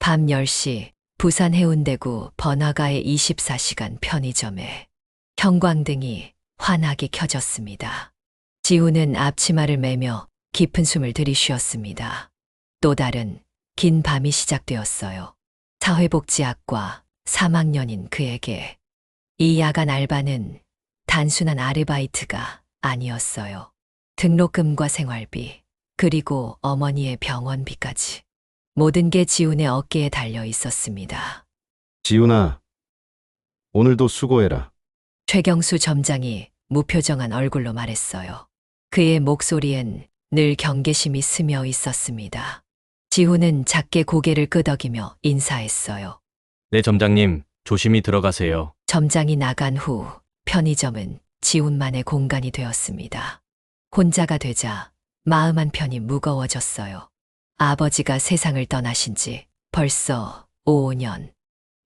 밤 10시 부산 해운대구 번화가의 24시간 편의점에 형광등이 환하게 켜졌습니다. 지우는 앞치마를 매며 깊은 숨을 들이쉬었습니다. 또 다른 긴 밤이 시작되었어요. 사회복지학과 3학년인 그에게 이 야간 알바는 단순한 아르바이트가 아니었어요. 등록금과 생활비, 그리고 어머니의 병원비까지. 모든 게 지훈의 어깨에 달려 있었습니다. 지훈아, 오늘도 수고해라. 최경수 점장이 무표정한 얼굴로 말했어요. 그의 목소리엔 늘 경계심이 스며 있었습니다. 지훈은 작게 고개를 끄덕이며 인사했어요. 네, 점장님, 조심히 들어가세요. 점장이 나간 후 편의점은 지훈만의 공간이 되었습니다. 혼자가 되자 마음 한편이 무거워졌어요. 아버지가 세상을 떠나신 지 벌써 5년.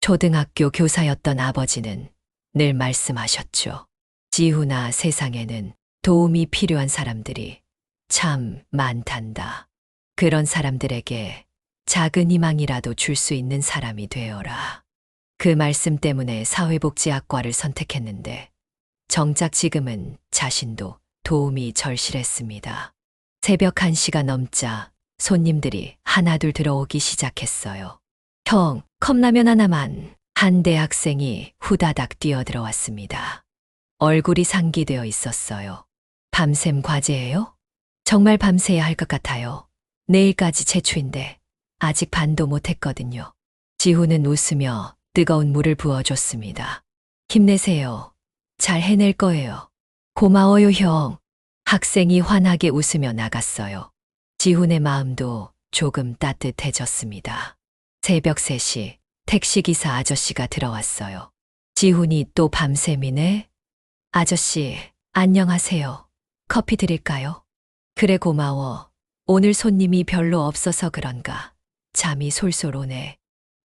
초등학교 교사였던 아버지는 늘 말씀하셨죠. 지훈아, 세상에는 도움이 필요한 사람들이 참 많단다. 그런 사람들에게 작은 희망이라도 줄 수 있는 사람이 되어라. 그 말씀 때문에 사회복지학과를 선택했는데 정작 지금은 자신도 도움이 절실했습니다. 새벽 1시가 넘자 손님들이 하나둘 들어오기 시작했어요. 형, 컵라면 하나만. 한 대학생이 후다닥 뛰어들어왔습니다. 얼굴이 상기되어 있었어요. 밤샘 과제예요? 정말 밤새야 할 것 같아요. 내일까지 제초인데 아직 반도 못했거든요. 지훈은 웃으며 뜨거운 물을 부어줬습니다. 힘내세요. 잘 해낼 거예요. 고마워요, 형. 학생이 환하게 웃으며 나갔어요. 지훈의 마음도 조금 따뜻해졌습니다. 새벽 3시 택시기사 아저씨가 들어왔어요. 지훈이 또 밤샘이네? 아저씨, 안녕하세요. 커피 드릴까요? 그래, 고마워. 오늘 손님이 별로 없어서 그런가 잠이 솔솔 오네.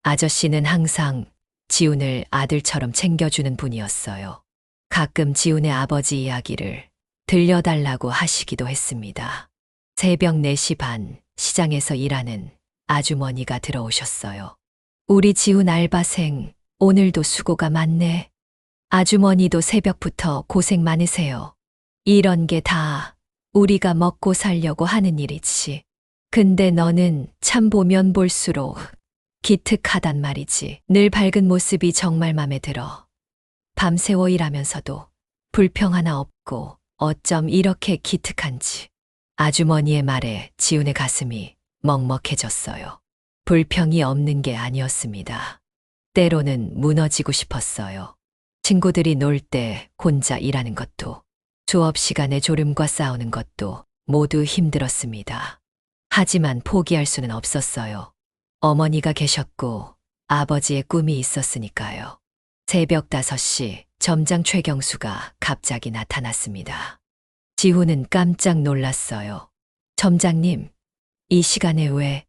아저씨는 항상 지훈을 아들처럼 챙겨주는 분이었어요. 가끔 지훈의 아버지 이야기를 들려달라고 하시기도 했습니다. 새벽 4시 반 시장에서 일하는 아주머니가 들어오셨어요. 우리 지훈 알바생, 오늘도 수고가 많네. 아주머니도 새벽부터 고생 많으세요. 이런 게 다 우리가 먹고 살려고 하는 일이지. 근데 너는 참 보면 볼수록 기특하단 말이지. 늘 밝은 모습이 정말 맘에 들어. 밤새워 일하면서도 불평 하나 없고 어쩜 이렇게 기특한지. 아주머니의 말에 지훈의 가슴이 먹먹해졌어요. 불평이 없는 게 아니었습니다. 때로는 무너지고 싶었어요. 친구들이 놀 때 혼자 일하는 것도, 수업 시간에 졸음과 싸우는 것도 모두 힘들었습니다. 하지만 포기할 수는 없었어요. 어머니가 계셨고 아버지의 꿈이 있었으니까요. 새벽 5시 점장 최경수가 갑자기 나타났습니다. 지훈은 깜짝 놀랐어요. 점장님, 이 시간에 왜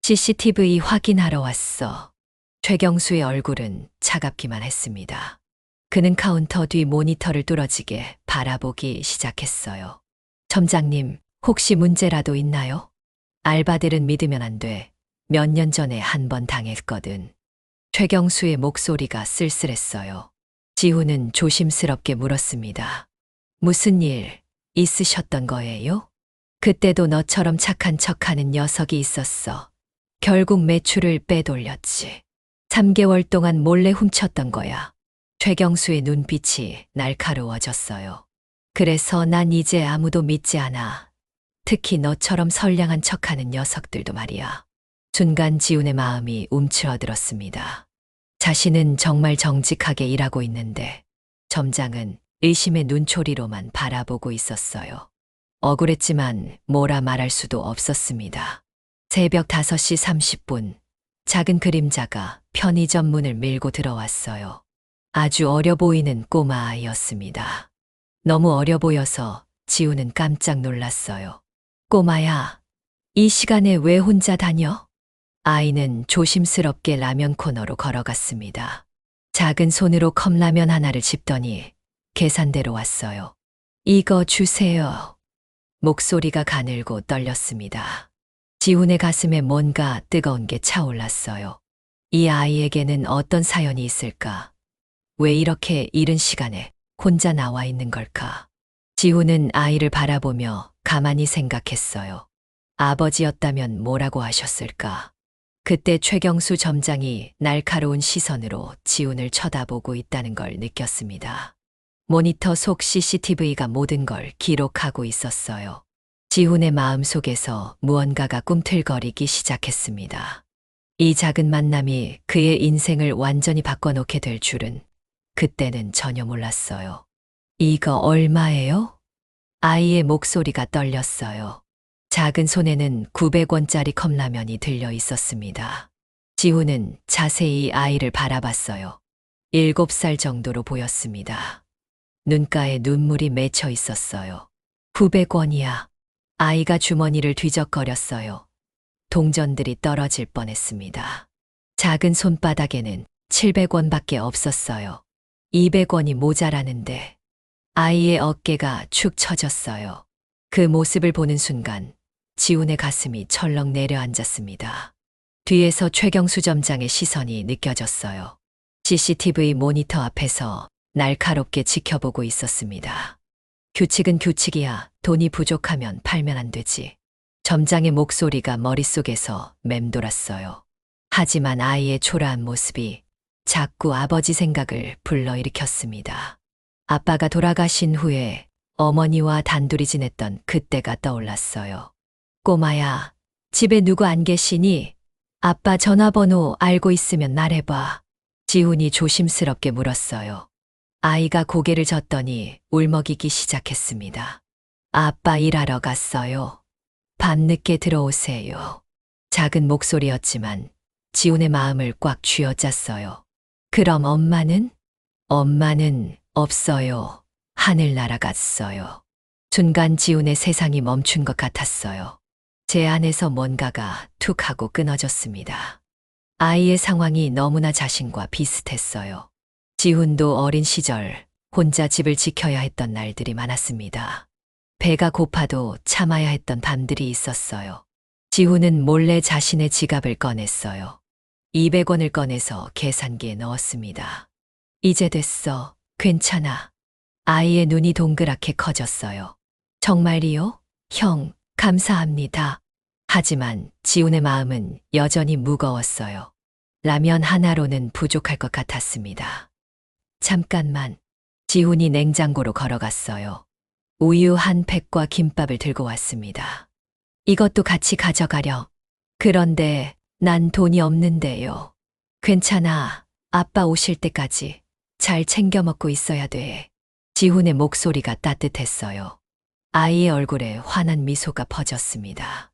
CCTV 확인하러 왔어? 최경수의 얼굴은 차갑기만 했습니다. 그는 카운터 뒤 모니터를 뚫어지게 바라보기 시작했어요. 점장님, 혹시 문제라도 있나요? 알바들은 믿으면 안 돼. 몇 년 전에 한 번 당했거든. 최경수의 목소리가 쓸쓸했어요. 지훈은 조심스럽게 물었습니다. 무슨 일 있으셨던 거예요? 그때도 너처럼 착한 척하는 녀석이 있었어. 결국 매출을 빼돌렸지. 3개월 동안 몰래 훔쳤던 거야. 최경수의 눈빛이 날카로워졌어요. 그래서 난 이제 아무도 믿지 않아. 특히 너처럼 선량한 척하는 녀석들도 말이야. 순간 지훈의 마음이 움츠러들었습니다. 자신은 정말 정직하게 일하고 있는데 점장은 의심의 눈초리로만 바라보고 있었어요. 억울했지만 뭐라 말할 수도 없었습니다. 새벽 5시 30분, 작은 그림자가 편의점 문을 밀고 들어왔어요. 아주 어려 보이는 꼬마 아이였습니다. 너무 어려 보여서 지훈은 깜짝 놀랐어요. 꼬마야, 이 시간에 왜 혼자 다녀? 아이는 조심스럽게 라면 코너로 걸어갔습니다. 작은 손으로 컵라면 하나를 집더니 계산대로 왔어요. 이거 주세요. 목소리가 가늘고 떨렸습니다. 지훈의 가슴에 뭔가 뜨거운 게 차올랐어요. 이 아이에게는 어떤 사연이 있을까? 왜 이렇게 이른 시간에 혼자 나와 있는 걸까? 지훈은 아이를 바라보며 가만히 생각했어요. 아버지였다면 뭐라고 하셨을까? 그때 최경수 점장이 날카로운 시선으로 지훈을 쳐다보고 있다는 걸 느꼈습니다. 모니터 속 CCTV가 모든 걸 기록하고 있었어요. 지훈의 마음 속에서 무언가가 꿈틀거리기 시작했습니다. 이 작은 만남이 그의 인생을 완전히 바꿔놓게 될 줄은 그때는 전혀 몰랐어요. 이거 얼마예요? 아이의 목소리가 떨렸어요. 작은 손에는 900원짜리 컵라면이 들려 있었습니다. 지훈은 자세히 아이를 바라봤어요. 7살 정도로 보였습니다. 눈가에 눈물이 맺혀 있었어요. 900원이야. 아이가 주머니를 뒤적거렸어요. 동전들이 떨어질 뻔했습니다. 작은 손바닥에는 700원밖에 없었어요. 200원이 모자라는데 아이의 어깨가 축 처졌어요. 그 모습을 보는 순간 지훈의 가슴이 철렁 내려앉았습니다. 뒤에서 최경수 점장의 시선이 느껴졌어요. CCTV 모니터 앞에서 날카롭게 지켜보고 있었습니다. 규칙은 규칙이야. 돈이 부족하면 팔면 안 되지. 점장의 목소리가 머릿속에서 맴돌았어요. 하지만 아이의 초라한 모습이 자꾸 아버지 생각을 불러일으켰습니다. 아빠가 돌아가신 후에 어머니와 단둘이 지냈던 그때가 떠올랐어요. 꼬마야, 집에 누구 안 계시니? 아빠 전화번호 알고 있으면 말해봐. 지훈이 조심스럽게 물었어요. 아이가 고개를 젓더니 울먹이기 시작했습니다. 아빠 일하러 갔어요. 밤늦게 들어오세요. 작은 목소리였지만 지훈의 마음을 꽉 쥐어짰어요. 그럼 엄마는? 엄마는 없어요. 하늘 날아갔어요. 순간 지훈의 세상이 멈춘 것 같았어요. 제 안에서 뭔가가 툭 하고 끊어졌습니다. 아이의 상황이 너무나 자신과 비슷했어요. 지훈도 어린 시절 혼자 집을 지켜야 했던 날들이 많았습니다. 배가 고파도 참아야 했던 밤들이 있었어요. 지훈은 몰래 자신의 지갑을 꺼냈어요. 200원을 꺼내서 계산기에 넣었습니다. 이제 됐어. 괜찮아. 아이의 눈이 동그랗게 커졌어요. 정말이요? 형, 감사합니다. 하지만 지훈의 마음은 여전히 무거웠어요. 라면 하나로는 부족할 것 같았습니다. 잠깐만. 지훈이 냉장고로 걸어갔어요. 우유 한 팩과 김밥을 들고 왔습니다. 이것도 같이 가져가려. 그런데 난 돈이 없는데요. 괜찮아. 아빠 오실 때까지 잘 챙겨 먹고 있어야 돼. 지훈의 목소리가 따뜻했어요. 아이의 얼굴에 환한 미소가 퍼졌습니다.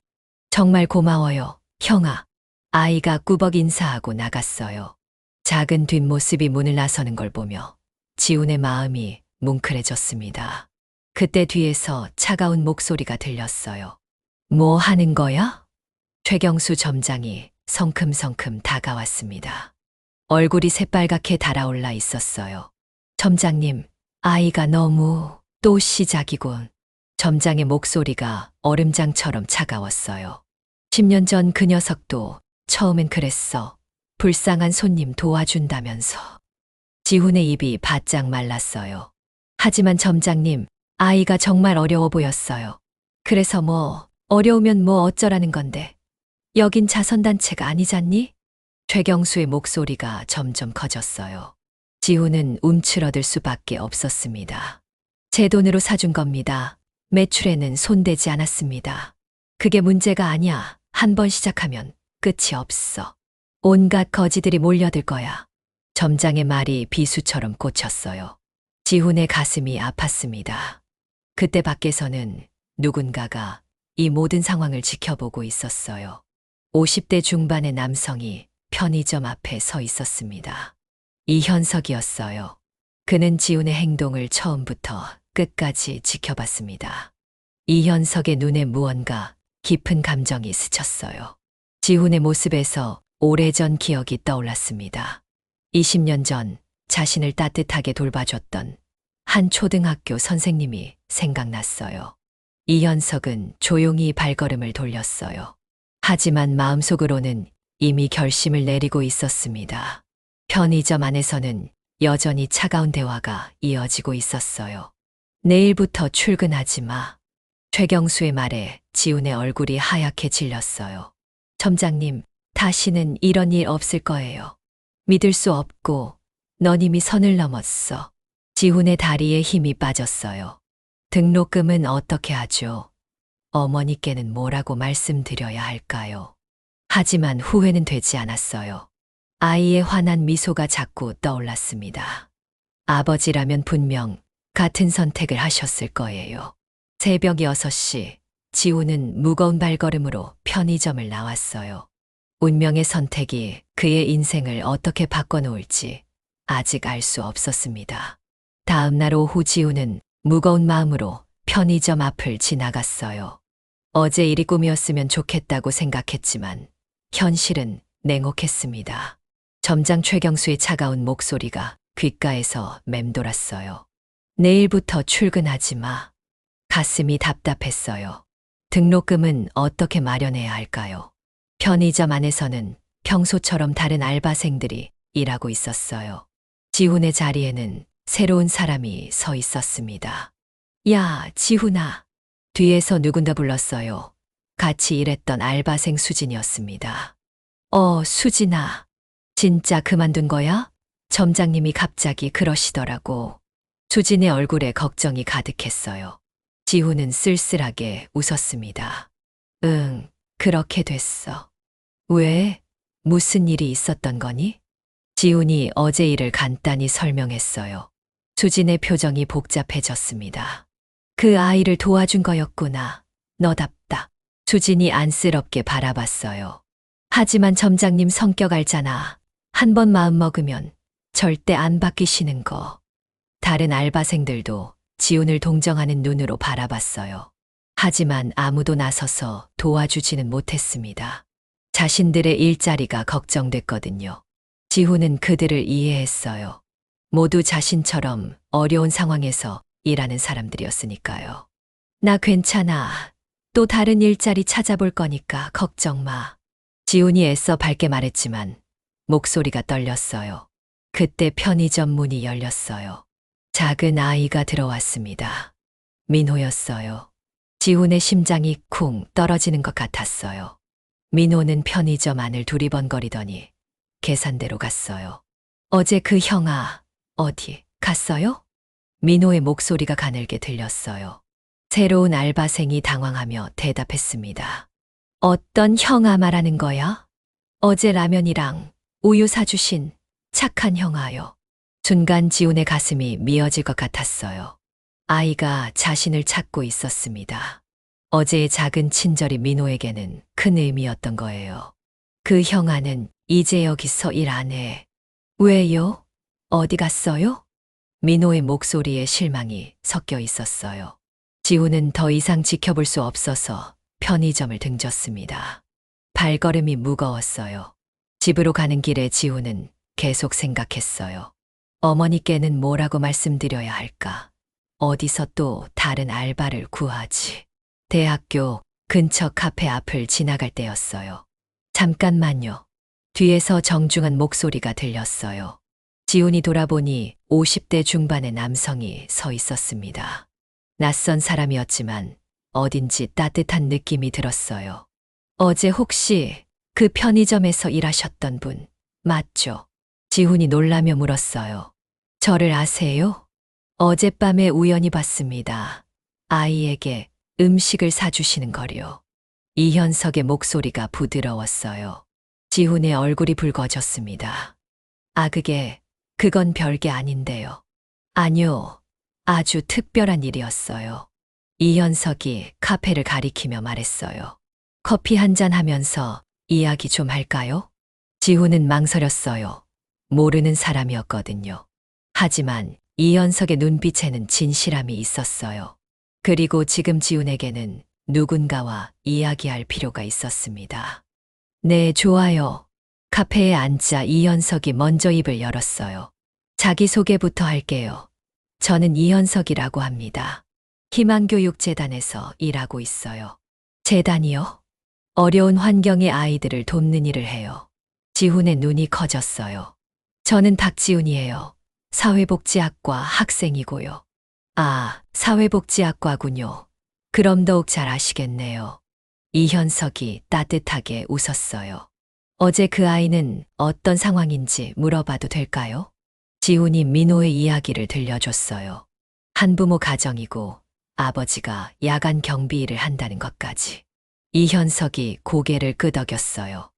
정말 고마워요, 형아. 아이가 꾸벅 인사하고 나갔어요. 작은 뒷모습이 문을 나서는 걸 보며 지훈의 마음이 뭉클해졌습니다. 그때 뒤에서 차가운 목소리가 들렸어요. 뭐 하는 거야? 최경수 점장이 성큼성큼 다가왔습니다. 얼굴이 새빨갛게 달아올라 있었어요. 점장님, 아이가 너무 또 시작이군. 점장의 목소리가 얼음장처럼 차가웠어요. 10년 전 그 녀석도 처음엔 그랬어. 불쌍한 손님 도와준다면서. 지훈의 입이 바짝 말랐어요. 하지만 점장님, 아이가 정말 어려워 보였어요. 그래서 어려우면 어쩌라는 건데. 여긴 자선단체가 아니잖니? 최경수의 목소리가 점점 커졌어요. 지훈은 움츠러들 수밖에 없었습니다. 제 돈으로 사준 겁니다. 매출에는 손대지 않았습니다. 그게 문제가 아니야. 한 번 시작하면 끝이 없어. 온갖 거지들이 몰려들 거야. 점장의 말이 비수처럼 꽂혔어요. 지훈의 가슴이 아팠습니다. 그때 밖에서는 누군가가 이 모든 상황을 지켜보고 있었어요. 50대 중반의 남성이 편의점 앞에 서 있었습니다. 이현석이었어요. 그는 지훈의 행동을 처음부터 끝까지 지켜봤습니다. 이현석의 눈에 무언가 깊은 감정이 스쳤어요. 지훈의 모습에서 오래전 기억이 떠올랐습니다. 20년 전 자신을 따뜻하게 돌봐줬던 한 초등학교 선생님이 생각났어요. 이현석은 조용히 발걸음을 돌렸어요. 하지만 마음속으로는 이미 결심을 내리고 있었습니다. 편의점 안에서는 여전히 차가운 대화가 이어지고 있었어요. 내일부터 출근하지 마. 최경수의 말에 지훈의 얼굴이 하얗게 질렸어요. 점장님, 다시는 이런 일 없을 거예요. 믿을 수 없고 넌 이미 선을 넘었어. 지훈의 다리에 힘이 빠졌어요. 등록금은 어떻게 하죠? 어머니께는 뭐라고 말씀드려야 할까요? 하지만 후회는 되지 않았어요. 아이의 환한 미소가 자꾸 떠올랐습니다. 아버지라면 분명 같은 선택을 하셨을 거예요. 새벽 6시, 지훈은 무거운 발걸음으로 편의점을 나왔어요. 운명의 선택이 그의 인생을 어떻게 바꿔놓을지 아직 알 수 없었습니다. 다음 날 오후 지훈은 무거운 마음으로 편의점 앞을 지나갔어요. 어제 일이 꿈이었으면 좋겠다고 생각했지만 현실은 냉혹했습니다. 점장 최경수의 차가운 목소리가 귓가에서 맴돌았어요. 내일부터 출근하지 마. 가슴이 답답했어요. 등록금은 어떻게 마련해야 할까요? 편의점 안에서는 평소처럼 다른 알바생들이 일하고 있었어요. 지훈의 자리에는 새로운 사람이 서 있었습니다. 야, 지훈아. 뒤에서 누군가 불렀어요. 같이 일했던 알바생 수진이었습니다. 수진아. 진짜 그만둔 거야? 점장님이 갑자기 그러시더라고. 수진의 얼굴에 걱정이 가득했어요. 지훈은 쓸쓸하게 웃었습니다. 응, 그렇게 됐어. 왜? 무슨 일이 있었던 거니? 지훈이 어제 일을 간단히 설명했어요. 수진의 표정이 복잡해졌습니다. 그 아이를 도와준 거였구나. 너답다. 수진이 안쓰럽게 바라봤어요. 하지만 점장님 성격 알잖아. 한 번 마음 먹으면 절대 안 바뀌시는 거. 다른 알바생들도 지훈을 동정하는 눈으로 바라봤어요. 하지만 아무도 나서서 도와주지는 못했습니다. 자신들의 일자리가 걱정됐거든요. 지훈은 그들을 이해했어요. 모두 자신처럼 어려운 상황에서 일하는 사람들이었으니까요. 나 괜찮아. 또 다른 일자리 찾아볼 거니까 걱정 마. 지훈이 애써 밝게 말했지만 목소리가 떨렸어요. 그때 편의점 문이 열렸어요. 작은 아이가 들어왔습니다. 민호였어요. 지훈의 심장이 쿵 떨어지는 것 같았어요. 민호는 편의점 안을 두리번거리더니 계산대로 갔어요. 어제 그 형아, 어디 갔어요? 민호의 목소리가 가늘게 들렸어요. 새로운 알바생이 당황하며 대답했습니다. 어떤 형아 말하는 거야? 어제 라면이랑 우유 사주신 착한 형아요. 순간 지훈의 가슴이 미어질 것 같았어요. 아이가 자신을 찾고 있었습니다. 어제의 작은 친절이 민호에게는 큰 의미였던 거예요. 그 형아는 이제 여기서 일 안 해. 왜요? 어디 갔어요? 민호의 목소리에 실망이 섞여 있었어요. 지훈은 더 이상 지켜볼 수 없어서 편의점을 등졌습니다. 발걸음이 무거웠어요. 집으로 가는 길에 지훈은 계속 생각했어요. 어머니께는 뭐라고 말씀드려야 할까? 어디서 또 다른 알바를 구하지? 대학교 근처 카페 앞을 지나갈 때였어요. 잠깐만요. 뒤에서 정중한 목소리가 들렸어요. 지훈이 돌아보니 50대 중반의 남성이 서 있었습니다. 낯선 사람이었지만 어딘지 따뜻한 느낌이 들었어요. 어제 혹시 그 편의점에서 일하셨던 분 맞죠? 지훈이 놀라며 물었어요. 저를 아세요? 어젯밤에 우연히 봤습니다. 아이에게 음식을 사주시는 거요. 이현석의 목소리가 부드러웠어요. 지훈의 얼굴이 붉어졌습니다. 그건 별게 아닌데요. 아니요, 아주 특별한 일이었어요. 이현석이 카페를 가리키며 말했어요. 커피 한잔 하면서 이야기 좀 할까요? 지훈은 망설였어요. 모르는 사람이었거든요. 하지만 이현석의 눈빛에는 진실함이 있었어요. 그리고 지금 지훈에게는 누군가와 이야기할 필요가 있었습니다. 네, 좋아요. 카페에 앉자 이현석이 먼저 입을 열었어요. 자기소개부터 할게요. 저는 이현석이라고 합니다. 희망교육재단에서 일하고 있어요. 재단이요? 어려운 환경의 아이들을 돕는 일을 해요. 지훈의 눈이 커졌어요. 저는 박지훈이에요. 사회복지학과 학생이고요. 아, 사회복지학과군요. 그럼 더욱 잘 아시겠네요. 이현석이 따뜻하게 웃었어요. 어제 그 아이는 어떤 상황인지 물어봐도 될까요? 지훈이 민호의 이야기를 들려줬어요. 한부모 가정이고 아버지가 야간 경비 일을 한다는 것까지. 이현석이 고개를 끄덕였어요.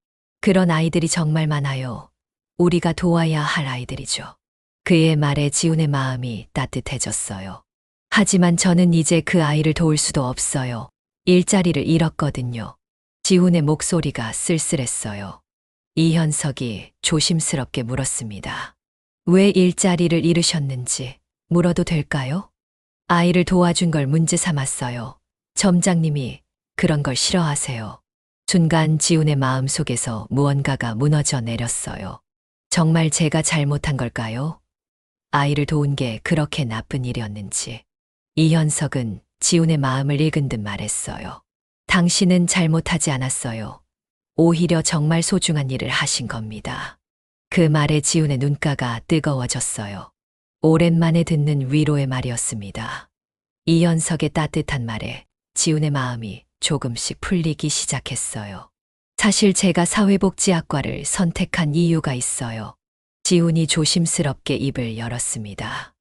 그런 아이들이 정말 많아요. 우리가 도와야 할 아이들이죠. 그의 말에 지훈의 마음이 따뜻해졌어요. 하지만 저는 이제 그 아이를 도울 수도 없어요. 일자리를 잃었거든요. 지훈의 목소리가 쓸쓸했어요. 이현석이 조심스럽게 물었습니다. 왜 일자리를 잃으셨는지 물어도 될까요? 아이를 도와준 걸 문제 삼았어요. 점장님이 그런 걸 싫어하세요. 순간 지훈의 마음 속에서 무언가가 무너져 내렸어요. 정말 제가 잘못한 걸까요? 아이를 도운 게 그렇게 나쁜 일이었는지. 이현석은 지훈의 마음을 읽은 듯 말했어요. 당신은 잘못하지 않았어요. 오히려 정말 소중한 일을 하신 겁니다. 그 말에 지훈의 눈가가 뜨거워졌어요. 오랜만에 듣는 위로의 말이었습니다. 이현석의 따뜻한 말에 지훈의 마음이 조금씩 풀리기 시작했어요. 사실 제가 사회복지학과를 선택한 이유가 있어요. 지훈이 조심스럽게 입을 열었습니다.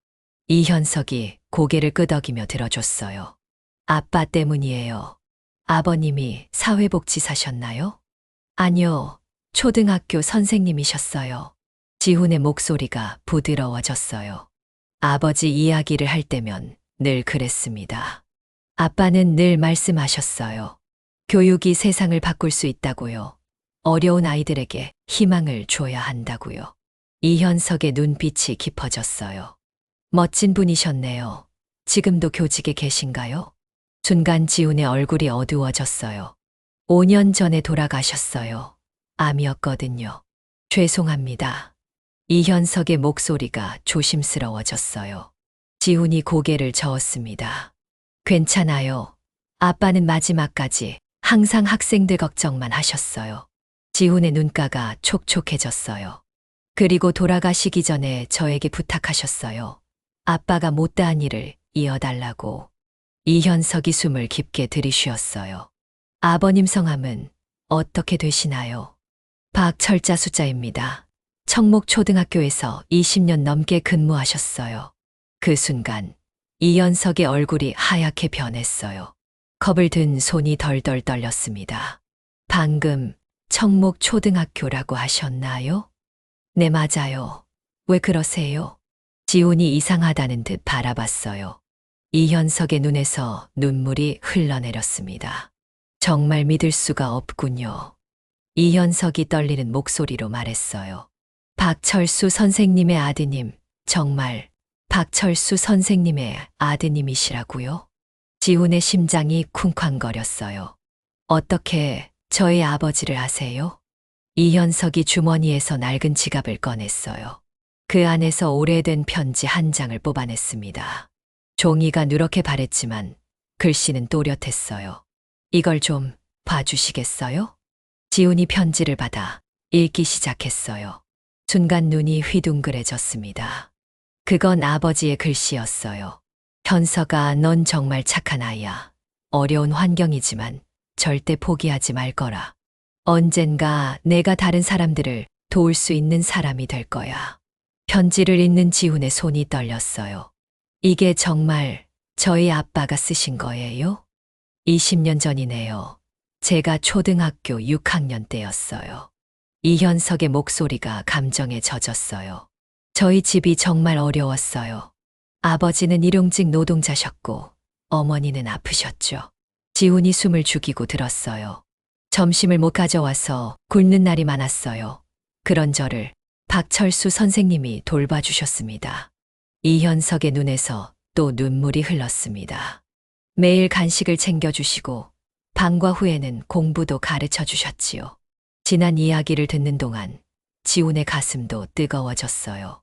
이현석이 고개를 끄덕이며 들어줬어요. 아빠 때문이에요. 아버님이 사회복지사셨나요? 아니요, 초등학교 선생님이셨어요. 지훈의 목소리가 부드러워졌어요. 아버지 이야기를 할 때면 늘 그랬습니다. 아빠는 늘 말씀하셨어요. 교육이 세상을 바꿀 수 있다고요. 어려운 아이들에게 희망을 줘야 한다고요. 이현석의 눈빛이 깊어졌어요. 멋진 분이셨네요. 지금도 교직에 계신가요? 순간 지훈의 얼굴이 어두워졌어요. 5년 전에 돌아가셨어요. 암이었거든요. 죄송합니다. 이현석의 목소리가 조심스러워졌어요. 지훈이 고개를 저었습니다. 괜찮아요. 아빠는 마지막까지 항상 학생들 걱정만 하셨어요. 지훈의 눈가가 촉촉해졌어요. 그리고 돌아가시기 전에 저에게 부탁하셨어요. 아빠가 못다한 일을 이어달라고. 이현석이 숨을 깊게 들이쉬었어요. 아버님 성함은 어떻게 되시나요? 박철자 숫자입니다. 청목초등학교에서 20년 넘게 근무하셨어요. 그 순간 이현석의 얼굴이 하얗게 변했어요. 컵을 든 손이 덜덜 떨렸습니다. 방금 청목초등학교라고 하셨나요? 네, 맞아요. 왜 그러세요? 지훈이 이상하다는 듯 바라봤어요. 이현석의 눈에서 눈물이 흘러내렸습니다. 정말 믿을 수가 없군요. 이현석이 떨리는 목소리로 말했어요. 박철수 선생님의 아드님, 정말 박철수 선생님의 아드님이시라고요? 지훈의 심장이 쿵쾅거렸어요. 어떻게 저의 아버지를 아세요? 이현석이 주머니에서 낡은 지갑을 꺼냈어요. 그 안에서 오래된 편지 한 장을 뽑아냈습니다. 종이가 누렇게 바랬지만 글씨는 또렷했어요. 이걸 좀 봐주시겠어요? 지훈이 편지를 받아 읽기 시작했어요. 순간 눈이 휘둥그레졌습니다. 그건 아버지의 글씨였어요. 현석아, 넌 정말 착한 아이야. 어려운 환경이지만 절대 포기하지 말 거라. 언젠가 내가 다른 사람들을 도울 수 있는 사람이 될 거야. 편지를 읽는 지훈의 손이 떨렸어요. 이게 정말 저희 아빠가 쓰신 거예요? 20년 전이네요. 제가 초등학교 6학년 때였어요. 이현석의 목소리가 감정에 젖었어요. 저희 집이 정말 어려웠어요. 아버지는 일용직 노동자셨고 어머니는 아프셨죠. 지훈이 숨을 죽이고 들었어요. 점심을 못 가져와서 굶는 날이 많았어요. 그런 저를 박철수 선생님이 돌봐주셨습니다. 이현석의 눈에서 또 눈물이 흘렀습니다. 매일 간식을 챙겨주시고 방과 후에는 공부도 가르쳐 주셨지요. 지난 이야기를 듣는 동안 지훈의 가슴도 뜨거워졌어요.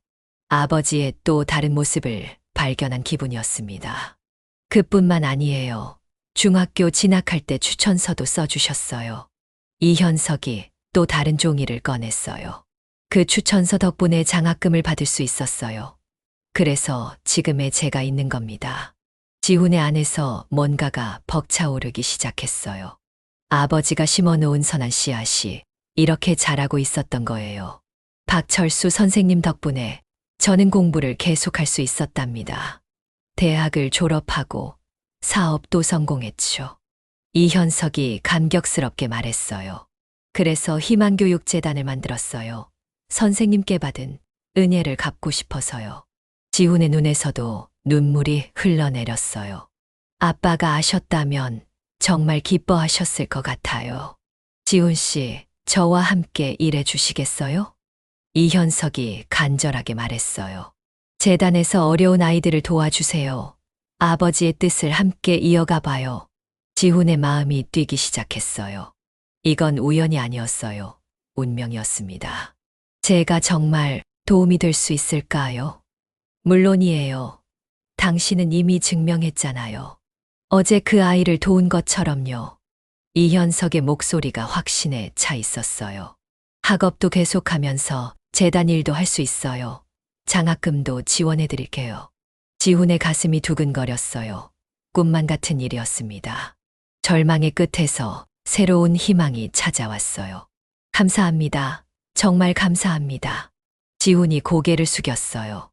아버지의 또 다른 모습을 발견한 기분이었습니다. 그뿐만 아니에요. 중학교 진학할 때 추천서도 써주셨어요. 이현석이 또 다른 종이를 꺼냈어요. 그 추천서 덕분에 장학금을 받을 수 있었어요. 그래서 지금의 제가 있는 겁니다. 지훈의 안에서 뭔가가 벅차오르기 시작했어요. 아버지가 심어놓은 선한 씨앗이 이렇게 자라고 있었던 거예요. 박철수 선생님 덕분에 저는 공부를 계속할 수 있었답니다. 대학을 졸업하고 사업도 성공했죠. 이현석이 감격스럽게 말했어요. 그래서 희망교육재단을 만들었어요. 선생님께 받은 은혜를 갚고 싶어서요. 지훈의 눈에서도 눈물이 흘러내렸어요. 아빠가 아셨다면 정말 기뻐하셨을 것 같아요. 지훈 씨, 저와 함께 일해 주시겠어요? 이현석이 간절하게 말했어요. 재단에서 어려운 아이들을 도와주세요. 아버지의 뜻을 함께 이어가 봐요. 지훈의 마음이 뛰기 시작했어요. 이건 우연이 아니었어요. 운명이었습니다. 제가 정말 도움이 될 수 있을까요? 물론이에요. 당신은 이미 증명했잖아요. 어제 그 아이를 도운 것처럼요. 이현석의 목소리가 확신에 차 있었어요. 학업도 계속하면서 재단 일도 할 수 있어요. 장학금도 지원해 드릴게요. 지훈의 가슴이 두근거렸어요. 꿈만 같은 일이었습니다. 절망의 끝에서 새로운 희망이 찾아왔어요. 감사합니다. 정말 감사합니다. 지훈이 고개를 숙였어요.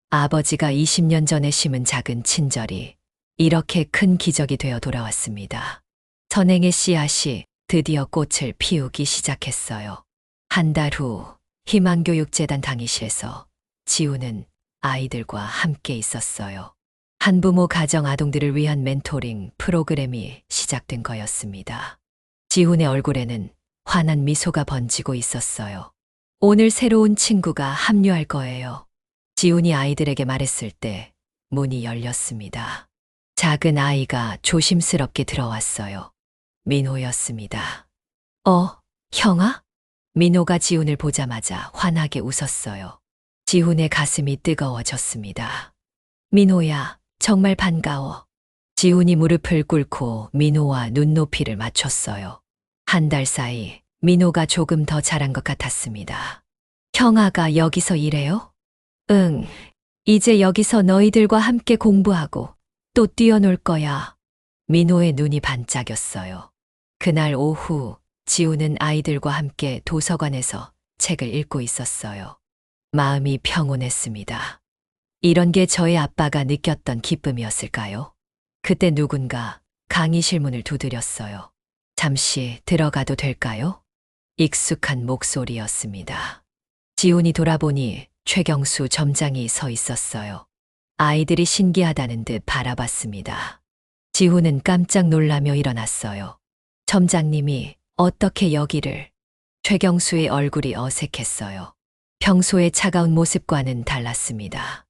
아버지가 20년 전에 심은 작은 친절이 이렇게 큰 기적이 되어 돌아왔습니다. 선행의 씨앗이 드디어 꽃을 피우기 시작했어요. 한 달 후 희망교육재단 당의실에서 지훈은 아이들과 함께 있었어요. 한부모 가정 아동들을 위한 멘토링 프로그램이 시작된 거였습니다. 지훈의 얼굴에는 환한 미소가 번지고 있었어요. 오늘 새로운 친구가 합류할 거예요. 지훈이 아이들에게 말했을 때 문이 열렸습니다. 작은 아이가 조심스럽게 들어왔어요. 민호였습니다. 형아? 민호가 지훈을 보자마자 환하게 웃었어요. 지훈의 가슴이 뜨거워졌습니다. 민호야, 정말 반가워. 지훈이 무릎을 꿇고 민호와 눈높이를 맞췄어요. 한 달 사이 민호가 조금 더 자란 것 같았습니다. 형아가 여기서 일해요? 응, 이제 여기서 너희들과 함께 공부하고 또 뛰어놀 거야. 민호의 눈이 반짝였어요. 그날 오후 지훈은 아이들과 함께 도서관에서 책을 읽고 있었어요. 마음이 평온했습니다. 이런 게 저의 아빠가 느꼈던 기쁨이었을까요? 그때 누군가 강의실 문을 두드렸어요. 잠시 들어가도 될까요? 익숙한 목소리였습니다. 지훈이 돌아보니 최경수 점장이 서 있었어요. 아이들이 신기하다는 듯 바라봤습니다. 지훈은 깜짝 놀라며 일어났어요. 점장님이 어떻게 여기를? 최경수의 얼굴이 어색했어요. 평소의 차가운 모습과는 달랐습니다.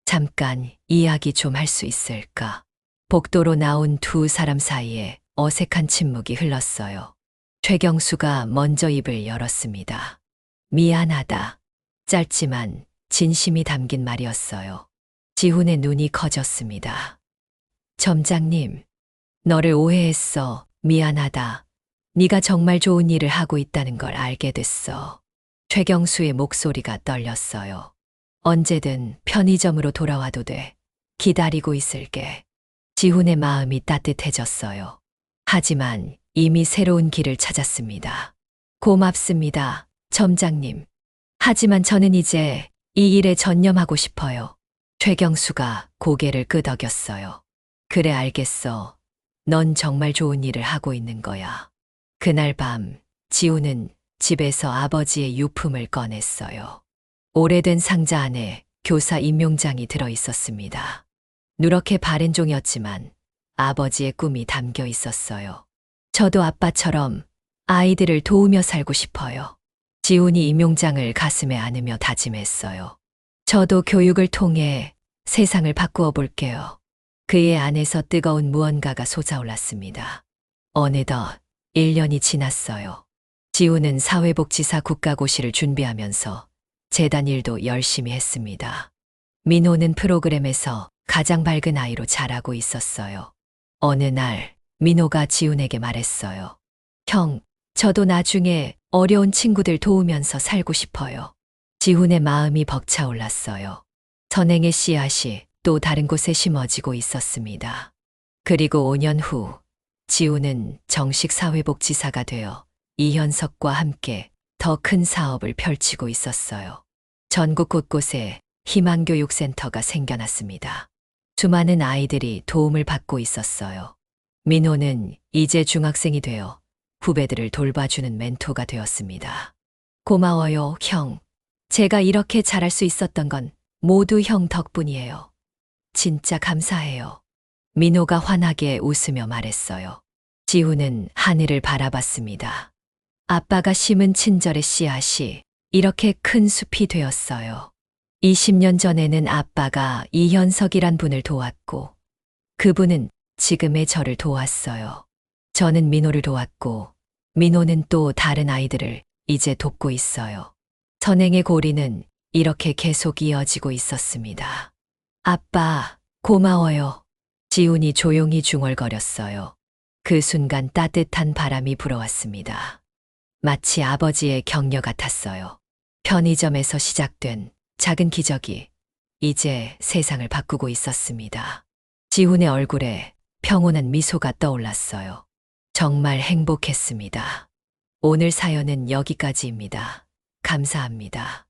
잠깐 이야기 좀 할 수 있을까? 복도로 나온 두 사람 사이에 어색한 침묵이 흘렀어요. 최경수가 먼저 입을 열었습니다. 미안하다. 짧지만 진심이 담긴 말이었어요. 지훈의 눈이 커졌습니다. 점장님, 너를 오해했어. 미안하다. 네가 정말 좋은 일을 하고 있다는 걸 알게 됐어. 최경수의 목소리가 떨렸어요. 언제든 편의점으로 돌아와도 돼. 기다리고 있을게. 지훈의 마음이 따뜻해졌어요. 하지만 이미 새로운 길을 찾았습니다. 고맙습니다, 점장님. 하지만 저는 이제 이 일에 전념하고 싶어요. 최경수가 고개를 끄덕였어요. 그래, 알겠어. 넌 정말 좋은 일을 하고 있는 거야. 그날 밤 지훈은 집에서 아버지의 유품을 꺼냈어요. 오래된 상자 안에 교사 임용장이 들어 있었습니다. 누렇게 바랜 종이었지만 아버지의 꿈이 담겨 있었어요. 저도 아빠처럼 아이들을 도우며 살고 싶어요. 지훈이 임용장을 가슴에 안으며 다짐했어요. 저도 교육을 통해 세상을 바꾸어 볼게요. 그의 안에서 뜨거운 무언가가 솟아올랐습니다. 어느덧 1년이 지났어요. 지훈은 사회복지사 국가고시를 준비하면서 재단 일도 열심히 했습니다. 민호는 프로그램에서 가장 밝은 아이로 자라고 있었어요. 어느 날 민호가 지훈에게 말했어요. 형, 저도 나중에 어려운 친구들 도우면서 살고 싶어요. 지훈의 마음이 벅차올랐어요. 선행의 씨앗이 또 다른 곳에 심어지고 있었습니다. 그리고 5년 후, 지훈은 정식 사회복지사가 되어 이현석과 함께 더 큰 사업을 펼치고 있었어요. 전국 곳곳에 희망교육센터가 생겨났습니다. 수많은 아이들이 도움을 받고 있었어요. 민호는 이제 중학생이 되어 후배들을 돌봐주는 멘토가 되었습니다. 고마워요, 형. 제가 이렇게 잘할 수 있었던 건 모두 형 덕분이에요. 진짜 감사해요. 민호가 환하게 웃으며 말했어요. 지훈은 하늘을 바라봤습니다. 아빠가 심은 친절의 씨앗이 이렇게 큰 숲이 되었어요. 20년 전에는 아빠가 이현석이란 분을 도왔고, 그분은 지금의 저를 도왔어요. 저는 민호를 도왔고, 민호는 또 다른 아이들을 이제 돕고 있어요. 선행의 고리는 이렇게 계속 이어지고 있었습니다. 아빠, 고마워요. 지훈이 조용히 중얼거렸어요. 그 순간 따뜻한 바람이 불어왔습니다. 마치 아버지의 격려 같았어요. 편의점에서 시작된 작은 기적이 이제 세상을 바꾸고 있었습니다. 지훈의 얼굴에 평온한 미소가 떠올랐어요. 정말 행복했습니다. 오늘 사연은 여기까지입니다. 감사합니다.